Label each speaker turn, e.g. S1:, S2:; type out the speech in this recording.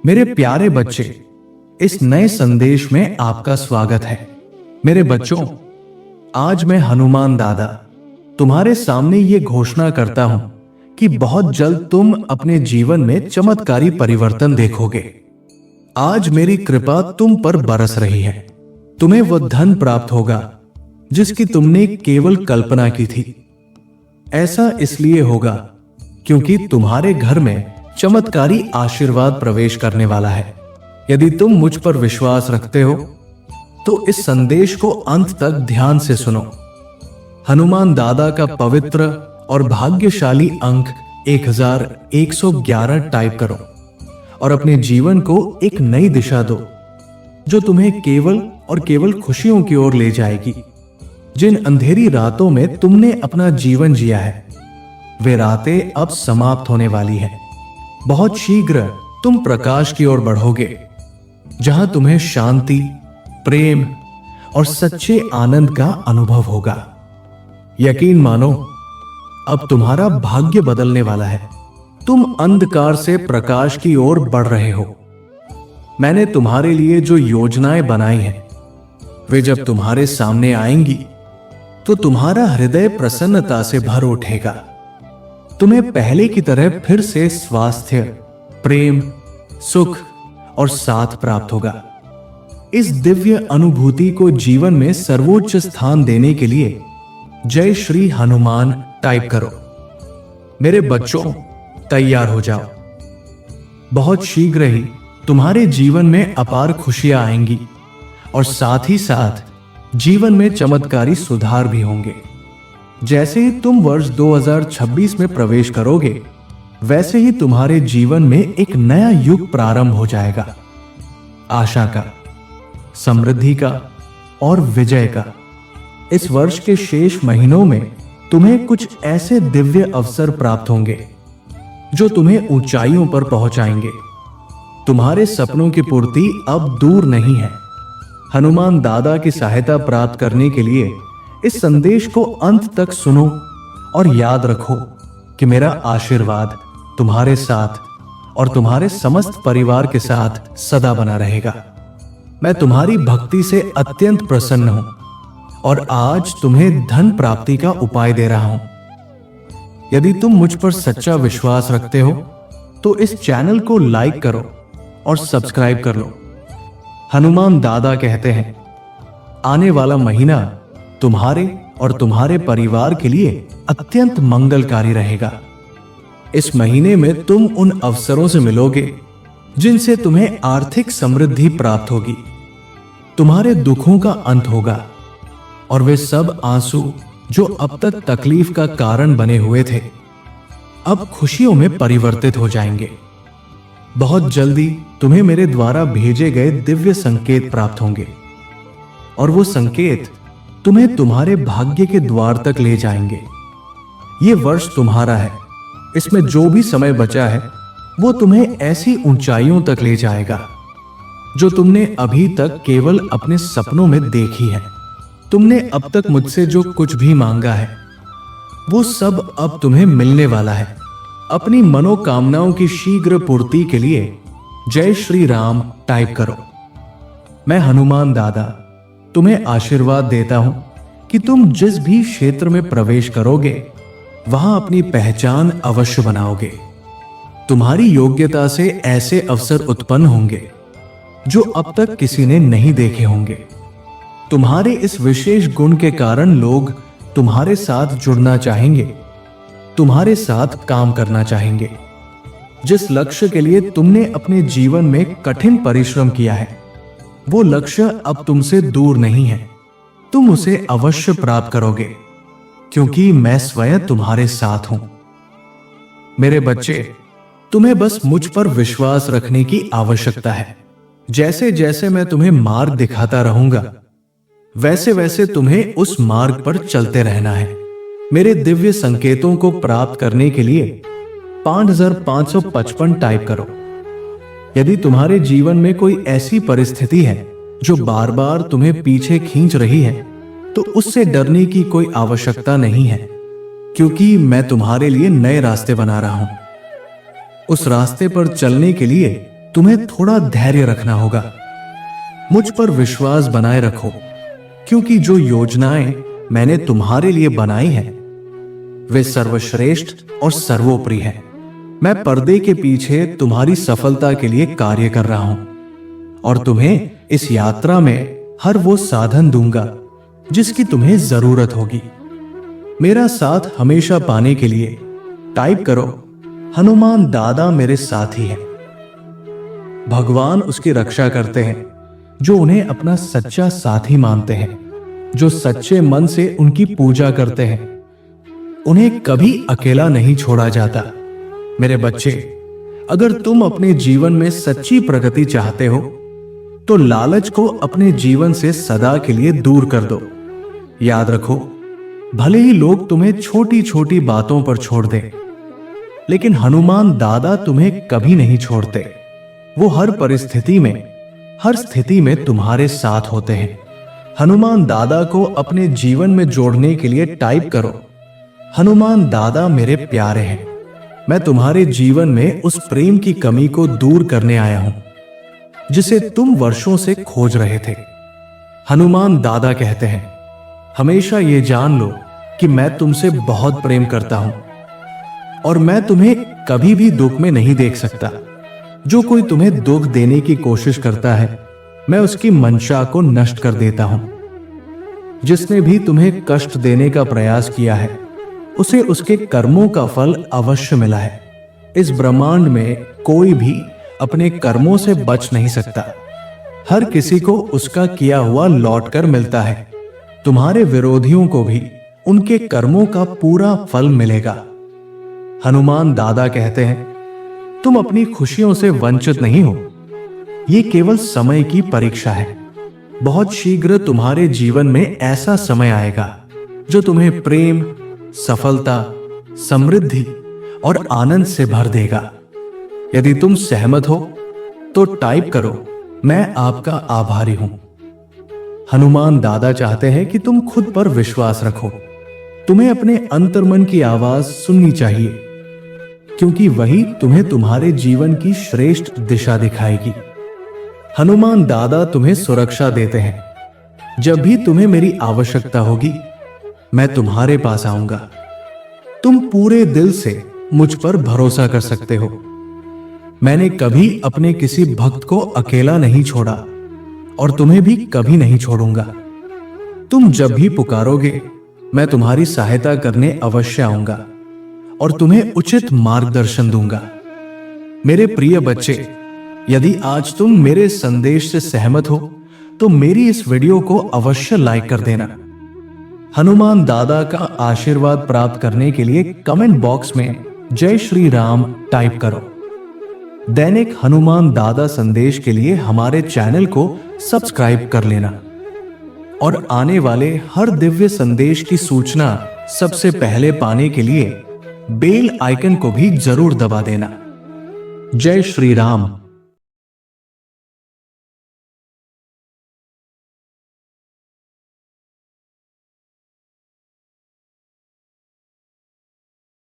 S1: मेरे प्यारे बच्चे, इस नए संदेश में आपका स्वागत है। मेरे बच्चों, आज मैं हनुमान दादा तुम्हारे सामने ये घोषणा करता हूं कि बहुत जल्द तुम अपने जीवन में चमत्कारी परिवर्तन देखोगे। आज मेरी कृपा तुम पर बरस रही है। तुम्हें वह धन प्राप्त होगा जिसकी तुमने केवल कल्पना की थी। ऐसा इसलिए होगा क्योंकि तुम्हारे घर में चमत्कारी आशीर्वाद प्रवेश करने वाला है। यदि तुम मुझ पर विश्वास रखते हो तो इस संदेश को अंत तक ध्यान से सुनो। हनुमान दादा का पवित्र और भाग्यशाली अंक 1111 टाइप करो और अपने जीवन को एक नई दिशा दो जो तुम्हें केवल और केवल खुशियों की ओर ले जाएगी। जिन अंधेरी रातों में तुमने अपना जीवन जिया है, वे रातें अब समाप्त होने वाली हैं। बहुत शीघ्र तुम प्रकाश की ओर बढ़ोगे, जहां तुम्हें शांति, प्रेम और सच्चे आनंद का अनुभव होगा। यकीन मानो, अब तुम्हारा भाग्य बदलने वाला है। तुम अंधकार से प्रकाश की ओर बढ़ रहे हो। मैंने तुम्हारे लिए जो योजनाएं बनाई हैं, वे जब तुम्हारे सामने आएंगी तो तुम्हारा हृदय प्रसन्नता से भर उठेगा। तुम्हें पहले की तरह फिर से स्वास्थ्य, प्रेम, सुख और साथ प्राप्त होगा। इस दिव्य अनुभूति को जीवन में सर्वोच्च स्थान देने के लिए जय श्री हनुमान टाइप करो। मेरे बच्चों, तैयार हो जाओ। बहुत शीघ्र ही तुम्हारे जीवन में अपार खुशियां आएंगी और साथ ही साथ जीवन में चमत्कारी सुधार भी होंगे। जैसे ही तुम वर्ष 2026 में प्रवेश करोगे, वैसे ही तुम्हारे जीवन में एक नया युग प्रारंभ हो जाएगा। आशा का, समृद्धि का और विजय का। इस वर्ष के शेष महीनों में तुम्हें कुछ ऐसे दिव्य अवसर प्राप्त होंगे जो तुम्हें ऊंचाइयों पर पहुंचाएंगे। तुम्हारे सपनों की पूर्ति अब दूर नहीं है। हनुमान दादा की सहायता प्राप्त करने के लिए इस संदेश को अंत तक सुनो और याद रखो कि मेरा आशीर्वाद तुम्हारे साथ और तुम्हारे समस्त परिवार के साथ सदा बना रहेगा। मैं तुम्हारी भक्ति से अत्यंत प्रसन्न हूं और आज तुम्हें धन प्राप्ति का उपाय दे रहा हूं। यदि तुम मुझ पर सच्चा विश्वास रखते हो तो इस चैनल को लाइक करो और सब्सक्राइब कर लो। हनुमान दादा कहते हैं, आने वाला महीना तुम्हारे और तुम्हारे परिवार के लिए अत्यंत मंगलकारी रहेगा। इस महीने में तुम उन अवसरों से मिलोगे जिनसे तुम्हें आर्थिक समृद्धि प्राप्त होगी। तुम्हारे दुखों का अंत होगा और वे सब आंसू जो अब तक तकलीफ का कारण बने हुए थे, अब खुशियों में परिवर्तित हो जाएंगे। बहुत जल्दी तुम्हें मेरे द्वारा भेजे गए दिव्य संकेत प्राप्त होंगे और वो संकेत तुम्हें तुम्हारे भाग्य के द्वार तक ले जाएंगे। ये वर्ष तुम्हारा है। इसमें जो भी समय बचा है वो तुम्हें ऐसी ऊंचाइयों तक ले जाएगा जो तुमने अभी तक केवल अपने सपनों में देखी है। तुमने अब तक मुझसे जो कुछ भी मांगा है, वो सब अब तुम्हें मिलने वाला है। अपनी मनोकामनाओं की शीघ्र पूर्ति के लिए जय श्री राम टाइप करो। मैं हनुमान दादा तुम्हें आशीर्वाद देता हूं कि तुम जिस भी क्षेत्र में प्रवेश करोगे, वहां अपनी पहचान अवश्य बनाओगे। तुम्हारी योग्यता से ऐसे अवसर उत्पन्न होंगे जो अब तक किसी ने नहीं देखे होंगे। तुम्हारे इस विशेष गुण के कारण लोग तुम्हारे साथ जुड़ना चाहेंगे, तुम्हारे साथ काम करना चाहेंगे। जिस लक्ष्य के लिए तुमने अपने जीवन में कठिन परिश्रम किया है, वो लक्ष्य अब तुमसे दूर नहीं है। तुम उसे अवश्य प्राप्त करोगे क्योंकि मैं स्वयं तुम्हारे साथ हूं। मेरे बच्चे, तुम्हें बस मुझ पर विश्वास रखने की आवश्यकता है। जैसे जैसे मैं तुम्हें मार्ग दिखाता रहूंगा, वैसे वैसे तुम्हें उस मार्ग पर चलते रहना है। मेरे दिव्य संकेतों को प्राप्त करने के लिए 5555 टाइप करो। यदि तुम्हारे जीवन में कोई ऐसी परिस्थिति है जो बार बार तुम्हें पीछे खींच रही है, तो उससे डरने की कोई आवश्यकता नहीं है, क्योंकि मैं तुम्हारे लिए नए रास्ते बना रहा हूं। उस रास्ते पर चलने के लिए तुम्हें थोड़ा धैर्य रखना होगा। मुझ पर विश्वास बनाए रखो, क्योंकि जो योजनाएं मैंने तुम्हारे लिए बनाई हैं वे सर्वश्रेष्ठ और सर्वोपरि हैं। मैं पर्दे के पीछे तुम्हारी सफलता के लिए कार्य कर रहा हूं और तुम्हें इस यात्रा में हर वो साधन दूंगा जिसकी तुम्हें जरूरत होगी। मेरा साथ हमेशा पाने के लिए टाइप करो, हनुमान दादा मेरे साथी हैं। भगवान उसकी रक्षा करते हैं जो उन्हें अपना सच्चा साथी मानते हैं, जो सच्चे मन से उनकी पूजा करते हैं। उन्हें कभी अकेला नहीं छोड़ा जाता। मेरे बच्चे, अगर तुम अपने जीवन में सच्ची प्रगति चाहते हो तो लालच को अपने जीवन से सदा के लिए दूर कर दो। याद रखो, भले ही लोग तुम्हें छोटी छोटी बातों पर छोड़ दें, लेकिन हनुमान दादा तुम्हें कभी नहीं छोड़ते। वो हर परिस्थिति में, हर स्थिति में तुम्हारे साथ होते हैं। हनुमान दादा को अपने जीवन में जोड़ने के लिए टाइप करो, हनुमान दादा मेरे प्यारे हैं। मैं तुम्हारे जीवन में उस प्रेम की कमी को दूर करने आया हूं जिसे तुम वर्षों से खोज रहे थे। हनुमान दादा कहते हैं, हमेशा ये जान लो कि मैं तुमसे बहुत प्रेम करता हूं और मैं तुम्हें कभी भी दुख में नहीं देख सकता। जो कोई तुम्हें दुख देने की कोशिश करता है, मैं उसकी मंशा को नष्ट कर देता हूं। जिसने भी तुम्हें कष्ट देने का प्रयास किया है, उसे उसके कर्मों का फल अवश्य मिला है। इस ब्रह्मांड में कोई भी अपने कर्मों से बच नहीं सकता। हर किसी को उसका किया हुआ लौटकर मिलता है। तुम्हारे विरोधियों को भी उनके कर्मों का पूरा फल मिलेगा। हनुमान दादा कहते हैं, तुम अपनी खुशियों से वंचित नहीं हो। ये केवल समय की परीक्षा है। बहुत शीघ्र तुम्हारे जीवन में ऐसा समय आएगा जो तुम्हें प्रेम, सफलता, समृद्धि और आनंद से भर देगा। यदि तुम सहमत हो तो टाइप करो, मैं आपका आभारी हूं। हनुमान दादा चाहते हैं कि तुम खुद पर विश्वास रखो। तुम्हें अपने अंतर्मन की आवाज सुननी चाहिए, क्योंकि वही तुम्हें तुम्हारे जीवन की श्रेष्ठ दिशा दिखाएगी। हनुमान दादा तुम्हें सुरक्षा देते हैं। जब भी तुम्हें मेरी आवश्यकता होगी, मैं तुम्हारे पास आऊंगा। तुम पूरे दिल से मुझ पर भरोसा कर सकते हो। मैंने कभी अपने किसी भक्त को अकेला नहीं छोड़ा और तुम्हें भी कभी नहीं छोड़ूंगा। तुम जब भी पुकारोगे, मैं तुम्हारी सहायता करने अवश्य आऊंगा और तुम्हें उचित मार्गदर्शन दूंगा। मेरे प्रिय बच्चे, यदि आज तुम मेरे संदेश से सहमत हो तो मेरी इस वीडियो को अवश्य लाइक कर देना। हनुमान दादा का आशीर्वाद प्राप्त करने के लिए कमेंट बॉक्स में जय श्री राम टाइप करो। दैनिक हनुमान दादा संदेश के लिए हमारे चैनल को सब्सक्राइब कर लेना और आने वाले हर दिव्य संदेश की सूचना सबसे पहले पाने के लिए बेल आइकन को भी जरूर दबा देना। जय श्री राम।